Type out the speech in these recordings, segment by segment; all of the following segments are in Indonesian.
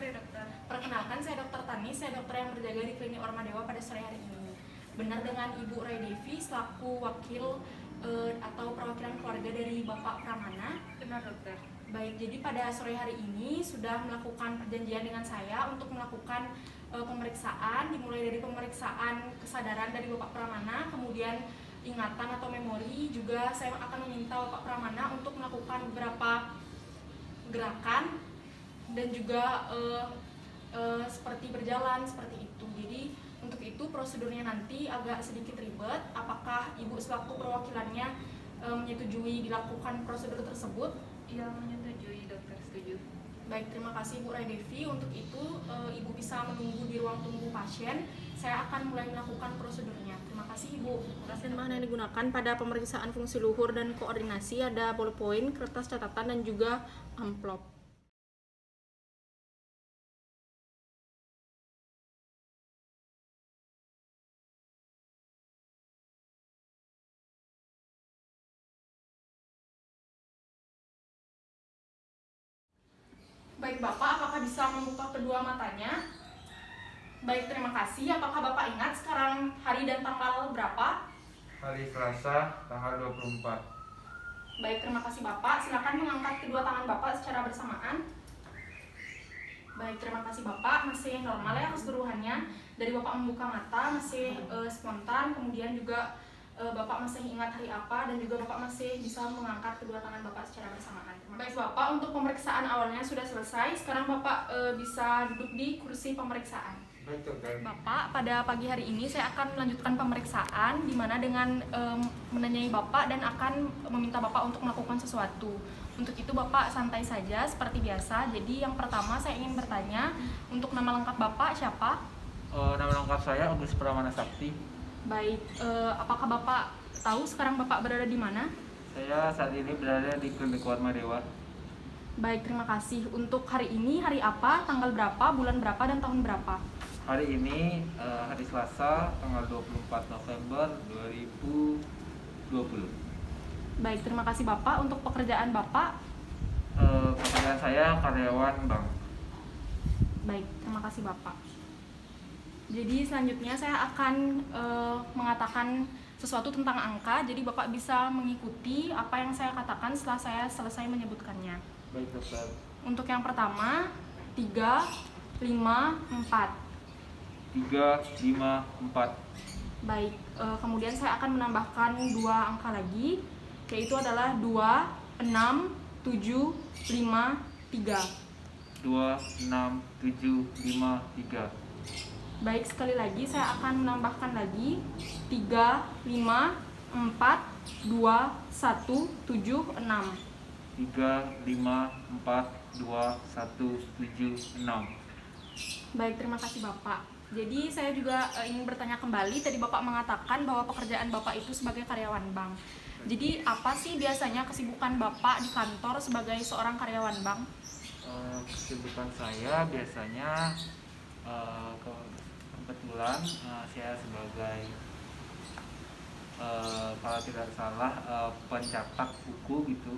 sore dokter. Perkenalkan, saya Dokter Tani, saya dokter yang berjaga di Klinik Ormadewa pada sore hari ini. Benar dengan Ibu Ray Devi selaku wakil atau perwakilan keluarga dari Bapak Pramana? Benar dokter. Baik, jadi pada sore hari ini sudah melakukan perjanjian dengan saya untuk melakukan pemeriksaan, dimulai dari pemeriksaan kesadaran dari Bapak Pramana, kemudian ingatan atau memori, juga saya akan meminta Bapak Pramana untuk melakukan beberapa gerakan dan juga seperti berjalan seperti itu. Jadi untuk itu prosedurnya nanti agak sedikit ribet. Apakah Ibu selaku perwakilannya menyetujui dilakukan prosedur tersebut? Iya, menyetujui dokter, setuju. Baik, terima kasih Bu Ray Devi. Untuk itu Ibu bisa menunggu di ruang tunggu pasien. Saya akan mulai melakukan prosedurnya. Terima kasih Ibu. Bahan yang digunakan pada pemeriksaan fungsi luhur dan koordinasi ada ballpoint, kertas catatan, dan juga amplop. Baik Bapak, apakah bisa membuka kedua matanya? Baik, terima kasih. Apakah Bapak ingat sekarang hari dan tanggal berapa? Hari Selasa, tanggal 24. Baik, terima kasih Bapak. Silakan mengangkat kedua tangan Bapak secara bersamaan. Baik, terima kasih Bapak. Masih normal ya keseluruhannya. Dari Bapak membuka mata masih spontan, kemudian juga Bapak masih ingat hari apa, dan juga Bapak masih bisa mengangkat kedua tangan Bapak secara bersamaan. Baik Bapak, untuk pemeriksaan awalnya sudah selesai. Sekarang Bapak bisa duduk di kursi pemeriksaan. Baik dokter. Bapak, pada pagi hari ini saya akan melanjutkan pemeriksaan, di mana dengan menanyai Bapak dan akan meminta Bapak untuk melakukan sesuatu. Untuk itu Bapak santai saja seperti biasa. Jadi yang pertama saya ingin bertanya, untuk nama lengkap Bapak siapa? Nama lengkap saya Agus Pramana Sakti. Baik, apakah Bapak tahu sekarang Bapak berada di mana? Saya saat ini berada di Klinik Ormadewa. Baik, terima kasih. Untuk hari ini hari apa, tanggal berapa, bulan berapa, dan tahun berapa? Hari ini hari Selasa, tanggal 24 November 2020. Baik, terima kasih Bapak. Untuk pekerjaan Bapak? Pekerjaan saya karyawan bank. Baik, terima kasih Bapak. Jadi selanjutnya saya akan mengatakan sesuatu tentang angka. Jadi Bapak bisa mengikuti apa yang saya katakan setelah saya selesai menyebutkannya. Baik dokter. Untuk yang pertama, 3, 5, 4. 3, 5, 4. Baik, kemudian saya akan menambahkan 2 angka lagi, yaitu adalah 2, 6, 7, 5, 3. 2, 6, 7, 5, 3. Baik, sekali lagi saya akan menambahkan lagi 3, 5, 4, 2, 1, 7, 6. 3, 5, 4, 2, 1, 7, 6. Baik, terima kasih Bapak. Jadi saya juga ingin bertanya kembali, tadi Bapak mengatakan bahwa pekerjaan Bapak itu sebagai karyawan bank. Jadi apa sih biasanya kesibukan Bapak di kantor sebagai seorang karyawan bank? Kesibukan saya biasanya kebetulan saya sebagai kalau tidak salah pencetak buku gitu.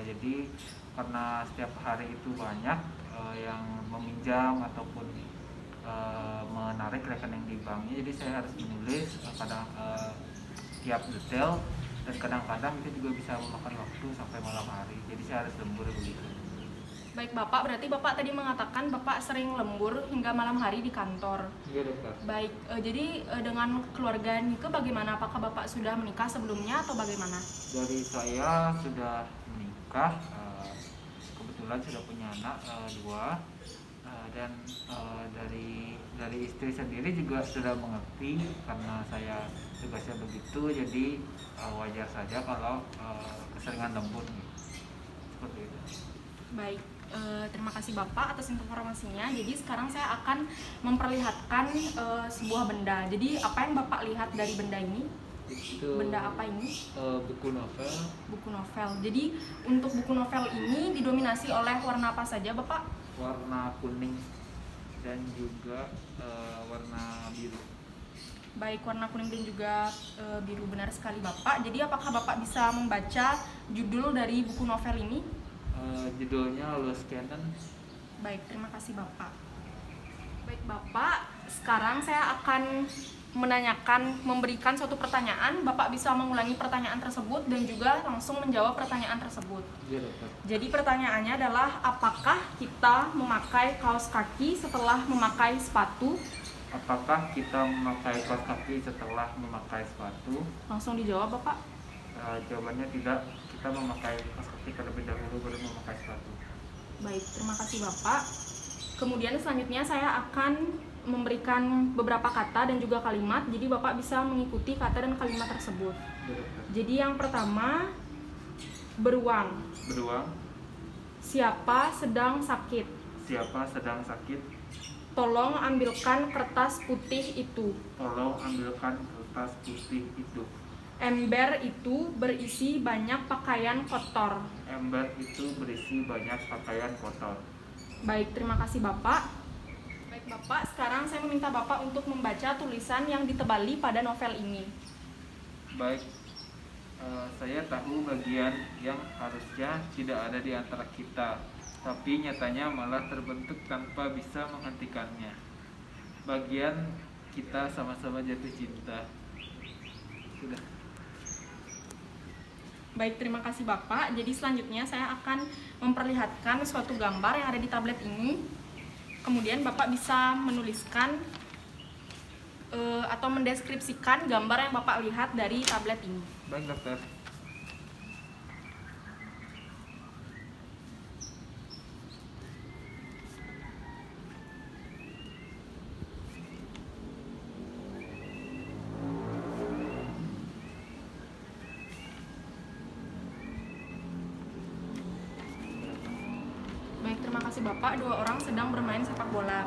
Jadi karena setiap hari itu banyak yang meminjam ataupun menarik rekening di banknya, jadi saya harus menulis kadang tiap detail, dan kadang-kadang itu juga bisa memakan waktu sampai malam hari, jadi saya harus lembur begitu. Baik Bapak, berarti Bapak tadi mengatakan Bapak sering lembur hingga malam hari di kantor. Iya dokter. Baik, jadi dengan keluarga Nike bagaimana? Apakah Bapak sudah menikah sebelumnya atau bagaimana? Dari saya sudah menikah, kebetulan sudah punya anak 2, dan dari istri sendiri juga sudah mengerti karena saya tugasnya begitu, jadi wajar saja kalau keseringan lembur gitu. Seperti itu. Baik, terima kasih Bapak atas informasinya. Jadi sekarang saya akan memperlihatkan sebuah benda. Jadi apa yang Bapak lihat dari benda ini? Itu Benda apa ini? buku novel. Buku novel. Jadi untuk buku novel ini didominasi oleh warna apa saja Bapak? Warna kuning dan juga warna biru. Baik, warna kuning dan juga biru, benar sekali Bapak. Jadi apakah Bapak bisa membaca judul dari buku novel ini? Judulnya Lost Cannon. Baik, terima kasih Bapak. Baik Bapak, sekarang saya akan memberikan suatu pertanyaan. Bapak bisa mengulangi pertanyaan tersebut dan juga langsung menjawab pertanyaan tersebut. Iya dokter. Jadi pertanyaannya adalah, apakah kita memakai kaos kaki setelah memakai sepatu? Apakah kita memakai kaos kaki setelah memakai sepatu? Langsung dijawab Bapak. Jawabannya tidak. Kita memakai kaos kaki terlebih dahulu baru memakai sepatu. Baik, terima kasih Bapak. Kemudian selanjutnya saya akan memberikan beberapa kata dan juga kalimat. Jadi Bapak bisa mengikuti kata dan kalimat tersebut. Iya dokter. Jadi yang pertama, beruang. Beruang. Siapa sedang sakit? Siapa sedang sakit? Tolong ambilkan kertas putih itu. Tolong ambilkan kertas putih itu. Ember itu berisi banyak pakaian kotor. Ember itu berisi banyak pakaian kotor. Baik, terima kasih Bapak. Baik Bapak, sekarang saya meminta Bapak untuk membaca tulisan yang ditebali pada novel ini. Baik, saya tahu bagian yang harusnya tidak ada di antara kita, tapi nyatanya malah terbentuk tanpa bisa menghentikannya. Bagian kita sama-sama jatuh cinta. Sudah. Baik, terima kasih Bapak. Jadi selanjutnya saya akan memperlihatkan suatu gambar yang ada di tablet ini. Kemudian Bapak bisa menuliskan atau mendeskripsikan gambar yang Bapak lihat dari tablet ini. Baik dokter. Baik, terima kasih Bapak. Dua orang sedang bermain sepak bola.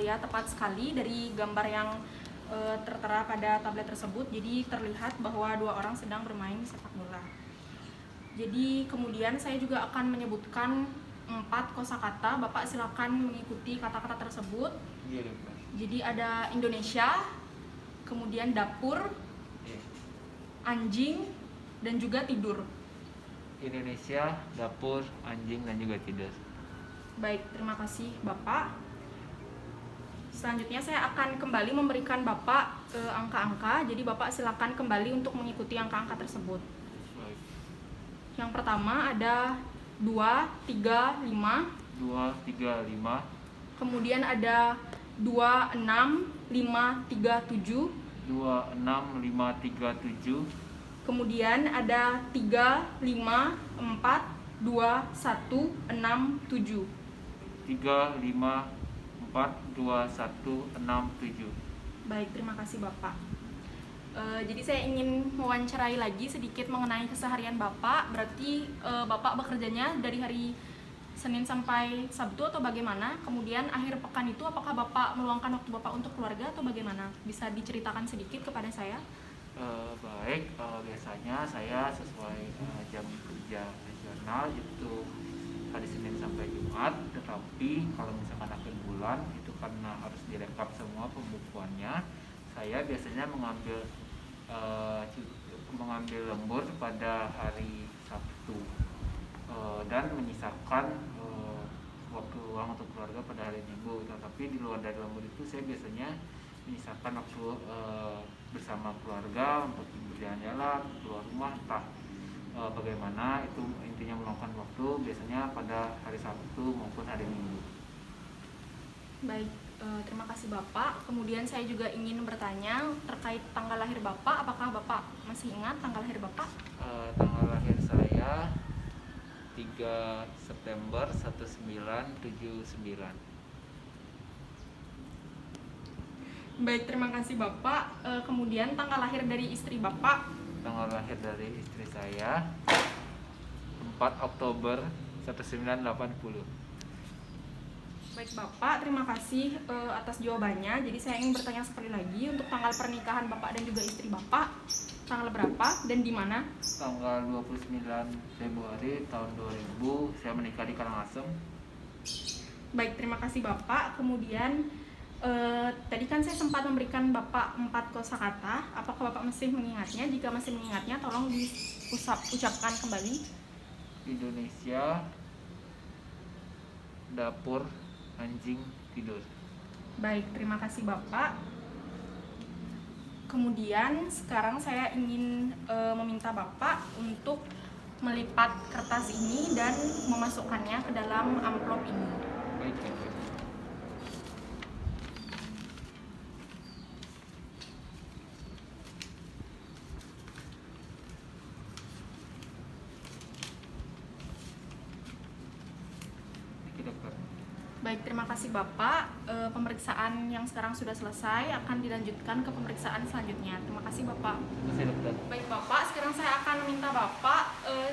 Ya, tepat sekali dari gambar yang tertera pada tablet tersebut. Jadi terlihat bahwa dua orang sedang bermain sepak bola. Jadi kemudian saya juga akan menyebutkan 4 kosakata. Bapak silakan mengikuti kata-kata tersebut. Iya dokter. Jadi ada Indonesia, kemudian dapur, Iya. anjing, dan juga tidur. Indonesia, dapur, anjing, dan juga tidur. Baik, terima kasih Bapak. Selanjutnya saya akan kembali memberikan Bapak angka-angka. Jadi Bapak silakan kembali untuk mengikuti angka-angka tersebut. Baik. Yang pertama ada 2, 3, 5. 2, 3, 5. Kemudian ada 2, 6, 5, 3, 7. 2, 6, 5, 3, 7. Kemudian ada 3, 5, 4, 2, 1, 6, 7. 3, 5, 4, 2, 1, 6, 7. Baik, terima kasih Bapak. Jadi saya ingin mewawancarai lagi sedikit mengenai keseharian Bapak. Berarti Bapak bekerjanya dari hari Senin sampai Sabtu atau bagaimana? Kemudian akhir pekan itu apakah Bapak meluangkan waktu Bapak untuk keluarga atau bagaimana? Bisa diceritakan sedikit kepada saya? Baik, biasanya saya sesuai jam kerja nasional itu hari Senin sampai Jumat. Tetapi kalau misalkan akhir bulan itu karena harus direkap semua pembukuannya, saya biasanya mengambil lembur pada hari Sabtu dan menyisakan waktu luang untuk keluarga pada hari Minggu. Tetapi di luar dari lembur itu saya biasanya menyisakan waktu bersama keluarga untuk berjalan-jalan, keluar rumah, entah bagaimana. Itu intinya meluangkan waktu biasanya pada hari Sabtu maupun hari Minggu. Baik, terima kasih Bapak. Kemudian saya juga ingin bertanya terkait tanggal lahir Bapak. Apakah Bapak masih ingat tanggal lahir Bapak? Tanggal lahir saya 3 September 1979. Baik, terima kasih Bapak. Kemudian tanggal lahir dari istri Bapak? Tanggal lahir dari istri saya 4 Oktober 1980. Baik Bapak, terima kasih atas jawabannya. Jadi saya ingin bertanya sekali lagi untuk tanggal pernikahan Bapak dan juga istri Bapak, tanggal berapa dan di mana? Tanggal 29 Februari tahun 2000 saya menikah di Karangasem. Baik, terima kasih Bapak. Kemudian tadi kan saya sempat memberikan Bapak 4 kosakata. Apakah Bapak masih mengingatnya? Jika masih mengingatnya, tolong ucapkan kembali. Indonesia, dapur, anjing tidur. Baik, terima kasih Bapak. Kemudian sekarang saya ingin meminta Bapak untuk melipat kertas ini dan memasukkannya ke dalam amplop ini. Baik dokter. Oke dokter. Baik, terima kasih Bapak. Pemeriksaan yang sekarang sudah selesai akan dilanjutkan ke pemeriksaan selanjutnya. Terima kasih Bapak. Terima kasih dokter. Baik Bapak, sekarang saya akan meminta Bapak,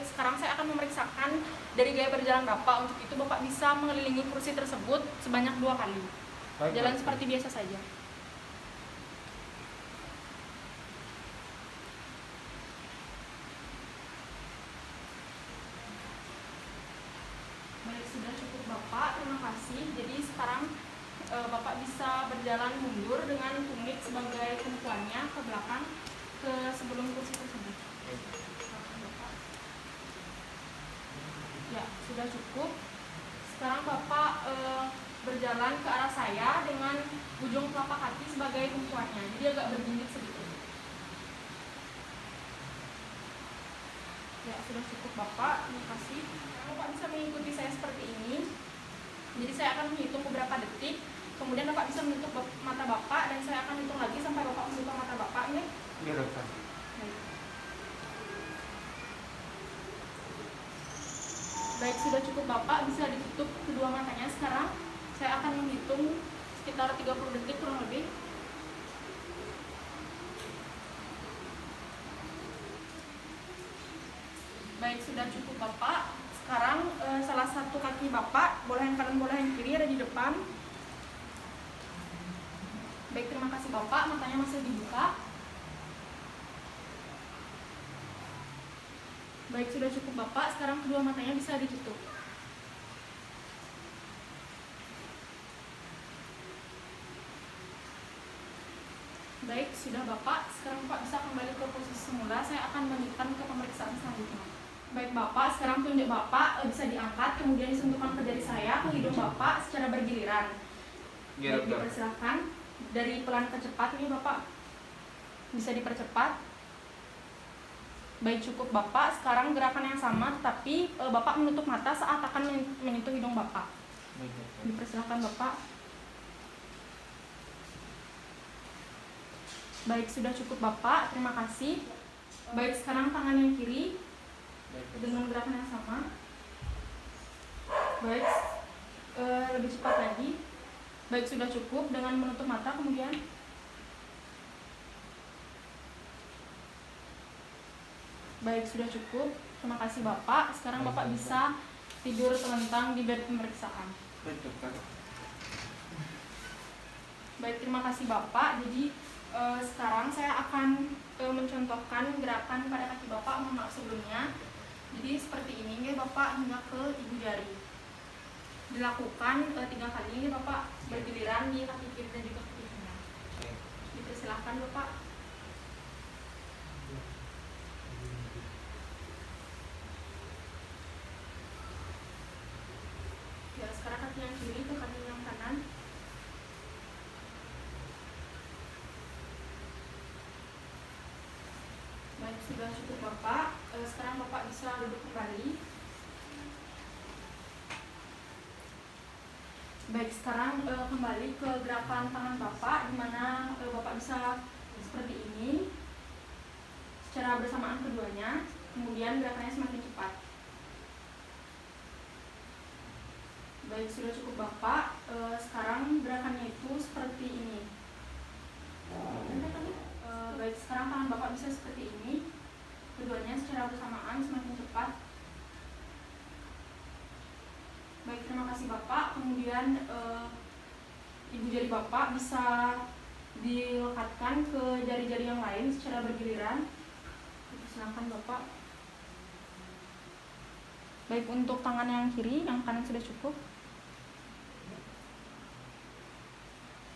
sekarang saya akan memeriksakan dari gaya berjalan Bapak. Untuk itu Bapak bisa mengelilingi kursi tersebut sebanyak 2 kali. Baik, Jalan dokter. seperti biasa saja. Baik, sudah cukup Bapak, terima kasih. Jadi sekarang Bapak bisa berjalan mundur dengan tumit sebagai tumpuannya ke belakang ke sebelum kursi tersebut. Silakan, Bapak. Ya, sudah cukup. Sekarang Bapak berjalan ke arah saya dengan ujung telapak kaki sebagai tumpuannya. Jadi agak berjinjit sedikit. Ya, sudah cukup Bapak. Terima kasih. Bapak bisa mengikuti saya seperti ini. Jadi saya akan menghitung beberapa detik. Kemudian Bapak bisa menutup mata Bapak dan saya akan hitung lagi sampai Bapak menutup mata Bapak. Ini. Iya dokter. Baik. Baik, sudah cukup Bapak. Bisa ditutup kedua matanya sekarang. Saya akan menghitung sekitar 30 detik kurang lebih. Baik, sudah cukup Bapak. Sekarang salah satu kaki Bapak, boleh yang kanan boleh yang kiri, ada di depan. Baik, terima kasih Bapak. Matanya masih dibuka. Baik, sudah cukup Bapak. Sekarang kedua matanya bisa ditutup. Baik, sudah Bapak. Sekarang Bapak bisa kembali ke posisi semula. Saya akan melanjutkan ke pemeriksaan selanjutnya. Baik Bapak, sekarang tunjuk Bapak bisa diangkat, kemudian disentuhkan ke jari saya, ke hidung Bapak secara bergiliran. Iya Baik, dokter. dipersilakan. Dari pelan ke cepat ini Bapak. Bisa dipercepat. Baik, cukup Bapak. Sekarang gerakan yang sama, tapi Bapak menutup mata saat akan menyentuh hidung Bapak. Baik dokter. Dipersilakan Bapak. Baik, sudah cukup Bapak. Terima kasih. Baik, sekarang tangan yang kiri Baik dokter. dengan gerakan yang sama. Baik, lebih cepat lagi. Baik, sudah cukup dengan menutup mata kemudian. Baik, sudah cukup. Terima kasih Bapak. Sekarang Bapak bisa tidur telentang di bed pemeriksaan. Baik dokter. Baik, terima kasih Bapak. Jadi sekarang saya akan mencontohkan gerakan pada kaki Bapak. Mohon maaf sebelumnya. Jadi seperti ini ya Bapak, hingga ke ibu jari. Dilakukan 3 kali ya Bapak, bergiliran di kaki kiri dan juga kaki kanan. Baik. Dipersilahkan Bapak. Ya, sekarang kaki yang kiri ke kaki yang kanan. Baik, sudah cukup Bapak. Sekarang Bapak bisa duduk kembali. Baik, sekarang kembali ke gerakan tangan Bapak, di mana Bapak bisa seperti ini secara bersamaan keduanya. Kemudian gerakannya semakin cepat. Baik, sudah cukup Bapak. Sekarang gerakannya itu seperti ini. Baik, sekarang tangan Bapak bisa seperti ini. Keduanya secara bersamaan semakin cepat. Baik, terima kasih Bapak. Kemudian ibu jari Bapak bisa dilekatkan ke jari-jari yang lain secara bergiliran. Silakan Bapak. Baik, untuk tangan yang kiri, yang kanan sudah cukup.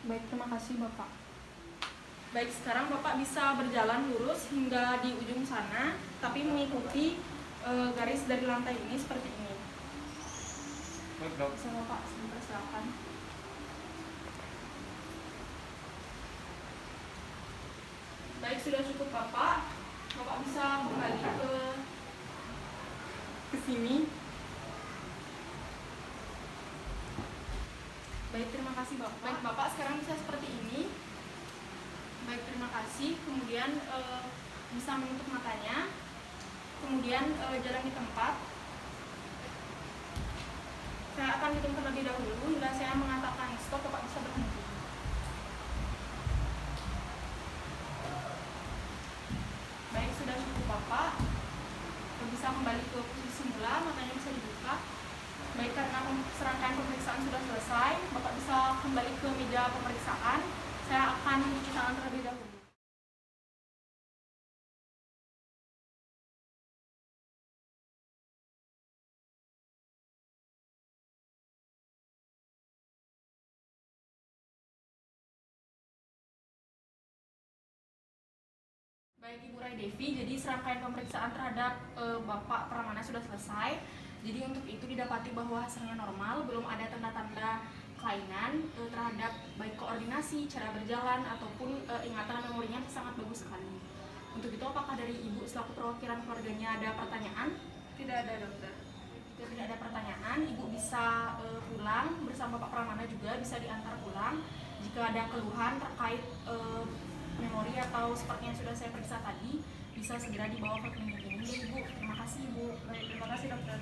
Baik, terima kasih Bapak. Baik, sekarang Bapak bisa berjalan lurus hingga di ujung sana, tapi mengikuti garis dari lantai ini seperti ini. Baik Baik, Dok. Bisa Bapak sebentar silakan. Baik, sudah cukup Bapak. Bapak bisa kembali ke sini. Baik, terima kasih Bapak. Baik, Bapak sekarang bisa seperti ini. Baik, terima kasih. Kemudian bisa menutup matanya. Kemudian jalan di tempat. Saya akan hitung terlebih dahulu. Hingga saya mengatakan stop, Bapak bisa berhenti. Baik, sudah cukup Bapak. Bisa kembali ke posisi semula, matanya bisa dibuka. Baik, karena serangkaian pemeriksaan sudah selesai, Bapak bisa kembali ke meja pemeriksaan. Saya akan mencuci tangan terlebih dahulu. Baik Ibu Rai Devi, jadi serangkaian pemeriksaan terhadap Bapak Pramana sudah selesai. Jadi untuk itu didapati bahwa hasilnya normal, belum ada tanda-tanda kelainan terhadap baik koordinasi, cara berjalan, ataupun ingatan memorinya sangat bagus sekali. Untuk itu apakah dari Ibu selaku perwakilan keluarganya ada pertanyaan? Tidak ada dokter. Jika tidak ada pertanyaan, Ibu bisa pulang bersama Bapak Pramana juga, bisa diantar pulang. Jika ada keluhan terkait memori atau seperti yang sudah saya periksa tadi, bisa segera dibawa ke klinik ini. Ibu, terima kasih Ibu. Baik, terima kasih dokter.